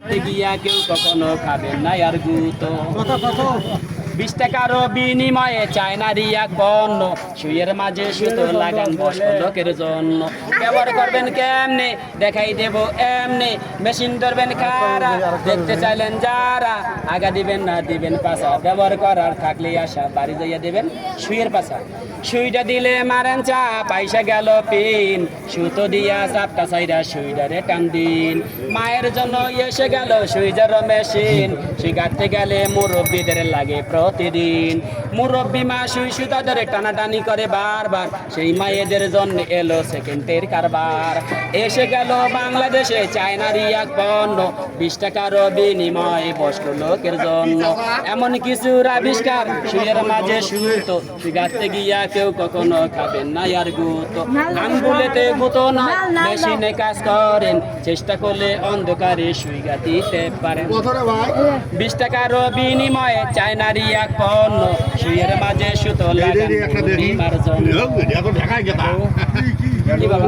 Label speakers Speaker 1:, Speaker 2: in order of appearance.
Speaker 1: গাঁটতে গিয়া কেউ কখনো খাবেন না আর গুতো। 20 টাকার বিনিময়ে চায়নারি এক পণ্য, সুইয়ের মাঝে সুতো লাগান বয়স্ক লোকের জন্য। ব্যবহার করবেন কেমনে দেখাই দেব এমনি, মেশিন ধরবেন খারা দেখতে চাইলেন যারা, আগা দিবেন না দিবেন পাশা, ব্যবহার করার থাকলে আশা বাড়ি যাইয়া দেবেন সুইয়ের পাশা। সুইটা দিলে মারেন চা পয়সা গেল পিন, সুতো দিয়া চাপটা সাইরা সুইডারে টান দিন। মায়ের জন্য এসে গেল সুইজার মেশিন, সুই কাটতে গেলে মুরব্বীদের লাগে প্রতিদিন। মুরব্বী মা সুই সুতা ধরে টানাটানি করে বারবার, সেই মায়েদের জন্য এলো সেকেন্ডের কারবার। এসে গেল বাংলাদেশে চায়নারি এক পণ্য, 20 টাকার বিনিময়ে বয়স্ক লোকের জন্য। এমন কিছুর আবিষ্কার সুইয়ের মাঝে সুতো, সুই কাটতে গিয়া কেউ কখনো খাবেন না আর গুতো। আঙ্গুলেতে গুতো না মেশিনে কাজ করেন, চেষ্টা করলে অন্ধকারে সুই গাঁথিতে পারেন। 20 টাকার বিনিময়ে চায়নারি এক পণ্য, সুইয়ের মাঝে সুতো লাগান বুড়িমার জন্য। কি বাবা?